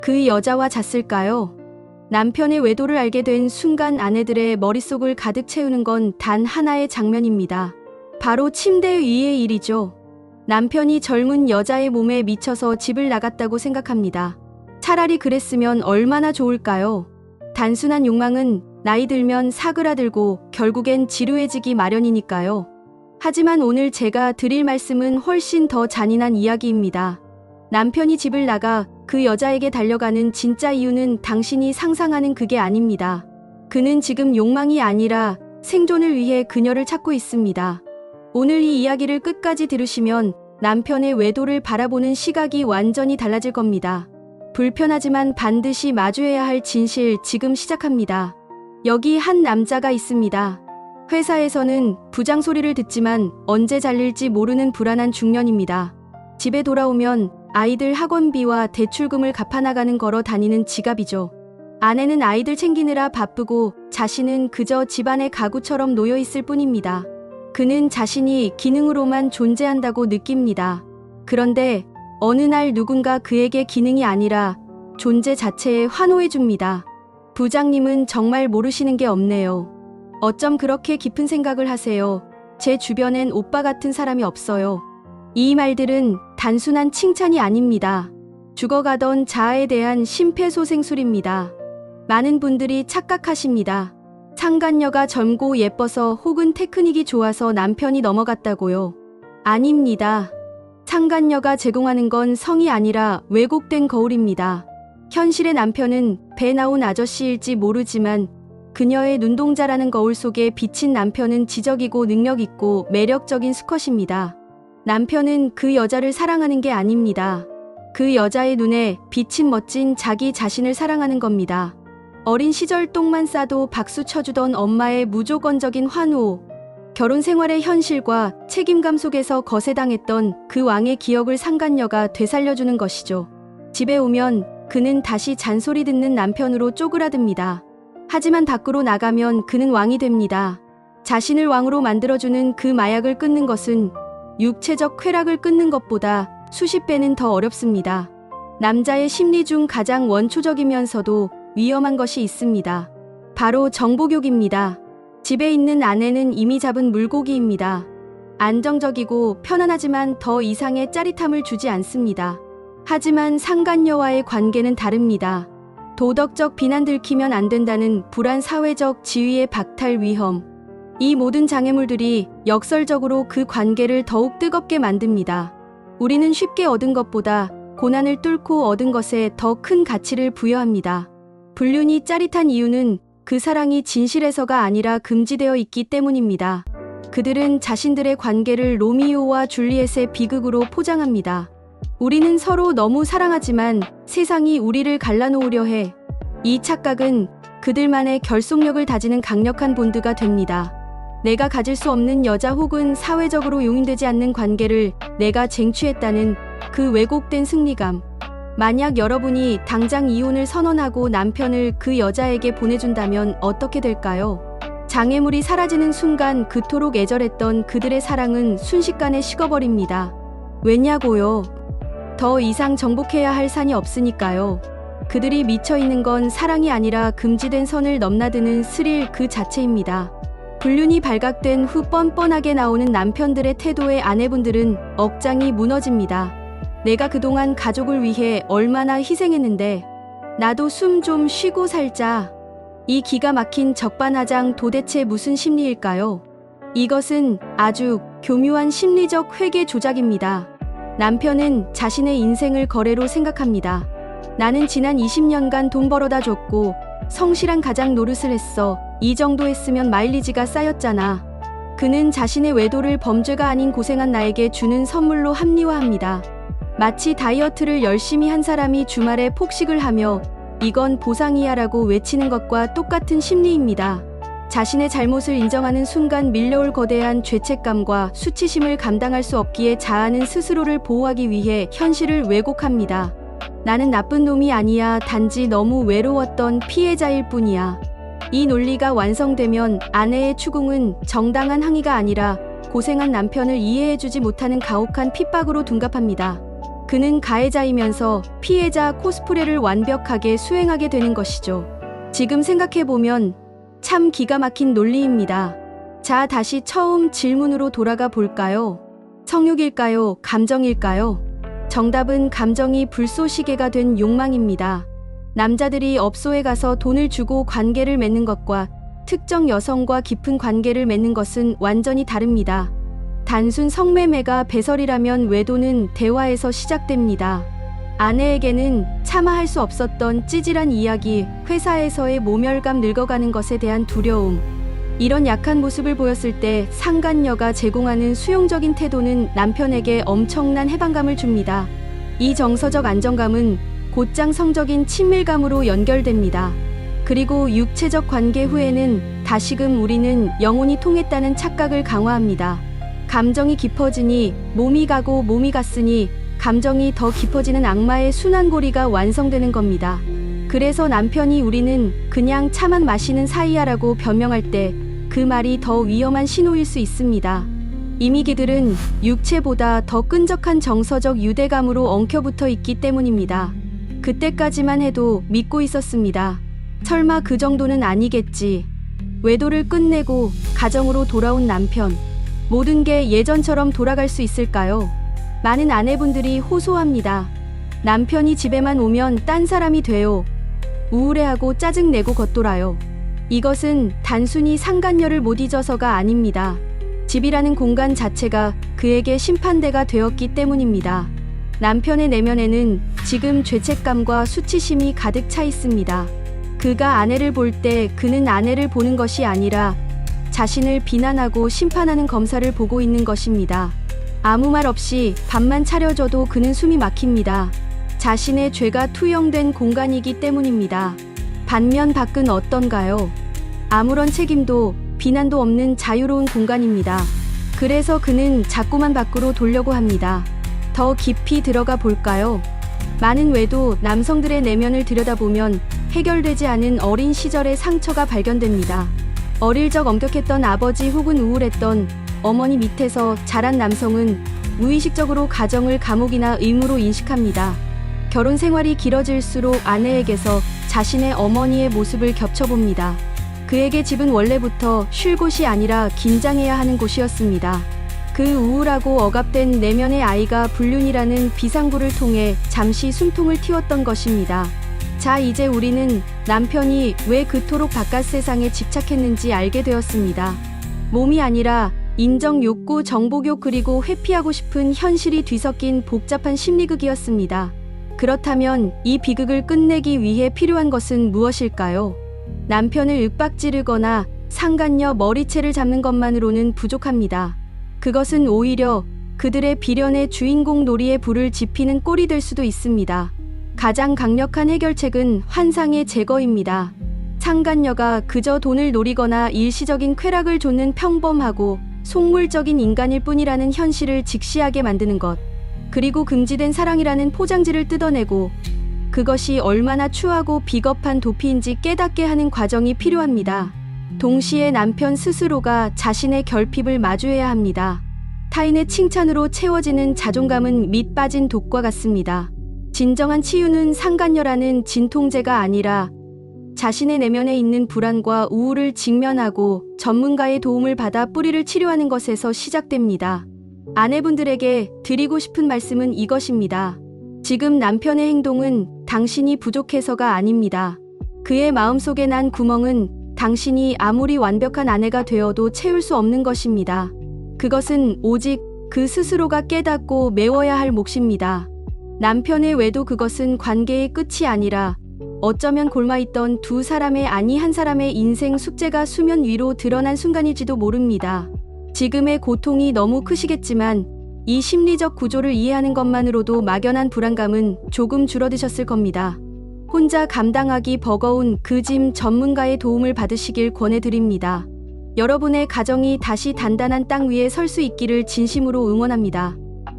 그 여자와 잤을까요? 남편의 외도를 알게 된 순간 아내들의 머릿속을 가득 채우는 건 단 하나의 장면입니다. 바로 침대 위의 일이죠. 남편이 젊은 여자의 몸에 미쳐서 집을 나갔다고 생각합니다. 차라리 그랬으면 얼마나 좋을까요? 단순한 욕망은 나이 들면 사그라들고 결국엔 지루해지기 마련이니까요. 하지만 오늘 제가 드릴 말씀은 훨씬 더 잔인한 이야기입니다. 남편이 집을 나가 그 여자에게 달려가는 진짜 이유는 당신이 상상하는 그게 아닙니다. 그는 지금 욕망이 아니라 생존을 위해 그녀를 찾고 있습니다. 오늘 이 이야기를 끝까지 들으시면 남편의 외도를 바라보는 시각이 완전히 달라질 겁니다. 불편하지만 반드시 마주해야 할 진실 지금 시작합니다. 여기 한 남자가 있습니다. 회사에서는 부장 소리를 듣지만 언제 잘릴지 모르는 불안한 중년입니다. 집에 돌아오면 아이들 학원비와 대출금을 갚아나가는 걸어 다니는 지갑이죠. 아내는 아이들 챙기느라 바쁘고 자신은 그저 집안의 가구처럼 놓여 있을 뿐입니다. 그는 자신이 기능으로만 존재한다고 느낍니다. 그런데 어느 날 누군가 그에게 기능이 아니라 존재 자체에 환호해 줍니다. 부장님은 정말 모르시는 게 없네요. 어쩜 그렇게 깊은 생각을 하세요? 제 주변엔 오빠 같은 사람이 없어요. 이 말들은 단순한 칭찬이 아닙니다. 죽어가던 자아에 대한 심폐소생술입니다. 많은 분들이 착각하십니다. 상간녀가 젊고 예뻐서 혹은 테크닉이 좋아서 남편이 넘어갔다고요. 아닙니다. 상간녀가 제공하는 건 성이 아니라 왜곡된 거울입니다. 현실의 남편은 배 나온 아저씨일지 모르지만 그녀의 눈동자라는 거울 속에 비친 남편은 지적이고 능력있고 매력적인 수컷입니다. 남편은 그 여자를 사랑하는 게 아닙니다. 그 여자의 눈에 비친 멋진 자기 자신을 사랑하는 겁니다. 어린 시절 똥만 싸도 박수 쳐주던 엄마의 무조건적인 환호, 결혼 생활의 현실과 책임감 속에서 거세당했던 그 왕의 기억을 상간녀가 되살려주는 것이죠. 집에 오면 그는 다시 잔소리 듣는 남편으로 쪼그라듭니다. 하지만 밖으로 나가면 그는 왕이 됩니다. 자신을 왕으로 만들어주는 그 마약을 끊는 것은 육체적 쾌락을 끊는 것보다 수십 배는 더 어렵습니다. 남자의 심리 중 가장 원초적이면서도 위험한 것이 있습니다. 바로 정복욕입니다. 집에 있는 아내는 이미 잡은 물고기입니다. 안정적이고 편안하지만 더 이상의 짜릿함을 주지 않습니다. 하지만 상간녀와의 관계는 다릅니다. 도덕적 비난 들키면 안 된다는 불안 사회적 지위의 박탈 위험. 이 모든 장애물들이 역설적으로 그 관계를 더욱 뜨겁게 만듭니다. 우리는 쉽게 얻은 것보다 고난을 뚫고 얻은 것에 더 큰 가치를 부여합니다. 불륜이 짜릿한 이유는 그 사랑이 진실에서가 아니라 금지되어 있기 때문입니다. 그들은 자신들의 관계를 로미오와 줄리엣의 비극으로 포장합니다. 우리는 서로 너무 사랑하지만 세상이 우리를 갈라놓으려 해. 이 착각은 그들만의 결속력을 다지는 강력한 본드가 됩니다. 내가 가질 수 없는 여자 혹은 사회적으로 용인되지 않는 관계를 내가 쟁취했다는 그 왜곡된 승리감. 만약 여러분이 당장 이혼을 선언하고 남편을 그 여자에게 보내준다면 어떻게 될까요? 장애물이 사라지는 순간 그토록 애절했던 그들의 사랑은 순식간에 식어버립니다. 왜냐고요? 더 이상 정복해야 할 산이 없으니까요. 그들이 미쳐있는 건 사랑이 아니라 금지된 선을 넘나드는 스릴 그 자체입니다. 불륜이 발각된 후 뻔뻔하게 나오는 남편들의 태도에 아내분들은 억장이 무너집니다. 내가 그동안 가족을 위해 얼마나 희생했는데 나도 숨 좀 쉬고 살자. 이 기가 막힌 적반하장 도대체 무슨 심리일까요? 이것은 아주 교묘한 심리적 회계 조작입니다. 남편은 자신의 인생을 거래로 생각합니다. 나는 지난 20년간 돈 벌어다 줬고 성실한 가장 노릇을 했어. 이 정도 했으면 마일리지가 쌓였잖아. 그는 자신의 외도를 범죄가 아닌 고생한 나에게 주는 선물로 합리화합니다. 마치 다이어트를 열심히 한 사람이 주말에 폭식을 하며 이건 보상이야 라고 외치는 것과 똑같은 심리입니다. 자신의 잘못을 인정하는 순간 밀려올 거대한 죄책감과 수치심을 감당할 수 없기에 자아는 스스로를 보호하기 위해 현실을 왜곡합니다. 나는 나쁜 놈이 아니야. 단지 너무 외로웠던 피해자일 뿐이야. 이 논리가 완성되면 아내의 추궁은 정당한 항의가 아니라 고생한 남편을 이해해주지 못하는 가혹한 핍박으로 둔갑합니다. 그는 가해자이면서 피해자 코스프레를 완벽하게 수행하게 되는 것이죠. 지금 생각해보면 참 기가 막힌 논리입니다. 자, 다시 처음 질문으로 돌아가 볼까요? 성욕일까요? 감정일까요? 정답은 감정이 불쏘시개가 된 욕망입니다. 남자들이 업소에 가서 돈을 주고 관계를 맺는 것과 특정 여성과 깊은 관계를 맺는 것은 완전히 다릅니다. 단순 성매매가 배설이라면 외도는 대화에서 시작됩니다. 아내에게는 차마할 수 없었던 찌질한 이야기, 회사에서의 모멸감, 늙어가는 것에 대한 두려움, 이런 약한 모습을 보였을 때 상간녀가 제공하는 수용적인 태도는 남편에게 엄청난 해방감을 줍니다. 이 정서적 안정감은 곧장 성적인 친밀감으로 연결됩니다. 그리고 육체적 관계 후에는 다시금 우리는 영혼이 통했다는 착각을 강화합니다. 감정이 깊어지니 몸이 가고 몸이 갔으니 감정이 더 깊어지는 악마의 순환고리가 완성되는 겁니다. 그래서 남편이 우리는 그냥 차만 마시는 사이야라고 변명할 때 그 말이 더 위험한 신호일 수 있습니다. 이미 그들은 육체보다 더 끈적한 정서적 유대감으로 엉켜붙어 있기 때문입니다. 그때까지만 해도 믿고 있었습니다. 설마 그 정도는 아니겠지. 외도를 끝내고 가정으로 돌아온 남편. 모든 게 예전처럼 돌아갈 수 있을까요? 많은 아내분들이 호소합니다. 남편이 집에만 오면 딴 사람이 돼요. 우울해하고 짜증내고 겉돌아요. 이것은 단순히 상간녀를 못 잊어서가 아닙니다. 집이라는 공간 자체가 그에게 심판대가 되었기 때문입니다. 남편의 내면에는 지금 죄책감과 수치심이 가득 차 있습니다. 그가 아내를 볼 때 그는 아내를 보는 것이 아니라 자신을 비난하고 심판하는 검사를 보고 있는 것입니다. 아무 말 없이 밥만 차려줘도 그는 숨이 막힙니다. 자신의 죄가 투영된 공간이기 때문입니다. 반면 밖은 어떤가요? 아무런 책임도 비난도 없는 자유로운 공간입니다. 그래서 그는 자꾸만 밖으로 돌려고 합니다. 더 깊이 들어가 볼까요? 많은 외도 남성들의 내면을 들여다보면 해결되지 않은 어린 시절의 상처가 발견됩니다. 어릴 적 엄격했던 아버지 혹은 우울했던 어머니 밑에서 자란 남성은 무의식적으로 가정을 감옥이나 의무로 인식합니다. 결혼 생활이 길어질수록 아내에게서 자신의 어머니의 모습을 겹쳐봅니다. 그에게 집은 원래부터 쉴 곳이 아니라 긴장해야 하는 곳이었습니다. 그 우울하고 억압된 내면의 아이가 불륜이라는 비상구를 통해 잠시 숨통을 틔웠던 것입니다. 자, 이제 우리는 남편이 왜 그토록 바깥 세상에 집착했는지 알게 되었습니다. 몸이 아니라 인정 욕구, 정복욕, 그리고 회피하고 싶은 현실이 뒤섞인 복잡한 심리극이었습니다. 그렇다면 이 비극을 끝내기 위해 필요한 것은 무엇일까요? 남편을 윽박지르거나 상간녀 머리채를 잡는 것만으로는 부족합니다. 그것은 오히려 그들의 비련의 주인공 놀이에 불을 지피는 꼴이 될 수도 있습니다. 가장 강력한 해결책은 환상의 제거입니다. 상간녀가 그저 돈을 노리거나 일시적인 쾌락을 좇는 평범하고 속물적인 인간일 뿐이라는 현실을 직시하게 만드는 것. 그리고 금지된 사랑이라는 포장지를 뜯어내고 그것이 얼마나 추하고 비겁한 도피인지 깨닫게 하는 과정이 필요합니다. 동시에 남편 스스로가 자신의 결핍을 마주해야 합니다. 타인의 칭찬으로 채워지는 자존감은 밑 빠진 독과 같습니다. 진정한 치유는 상간녀라는 진통제가 아니라 자신의 내면에 있는 불안과 우울을 직면하고 전문가의 도움을 받아 뿌리를 치료하는 것에서 시작됩니다. 아내분들에게 드리고 싶은 말씀은 이것입니다. 지금 남편의 행동은 당신이 부족해서가 아닙니다. 그의 마음속에 난 구멍은 당신이 아무리 완벽한 아내가 되어도 채울 수 없는 것입니다. 그것은 오직 그 스스로가 깨닫고 메워야 할 몫입니다. 남편의 외도, 그것은 관계의 끝이 아니라 어쩌면 골마있던 두 사람의, 아니 한 사람의 인생 숙제가 수면 위로 드러난 순간일지도 모릅니다. 지금의 고통이 너무 크시겠지만 이 심리적 구조를 이해하는 것만으로도 막연한 불안감은 조금 줄어드셨을 겁니다. 혼자 감당하기 버거운 그 짐 전문가의 도움을 받으시길 권해드립니다. 여러분의 가정이 다시 단단한 땅 위에 설 수 있기를 진심으로 응원합니다.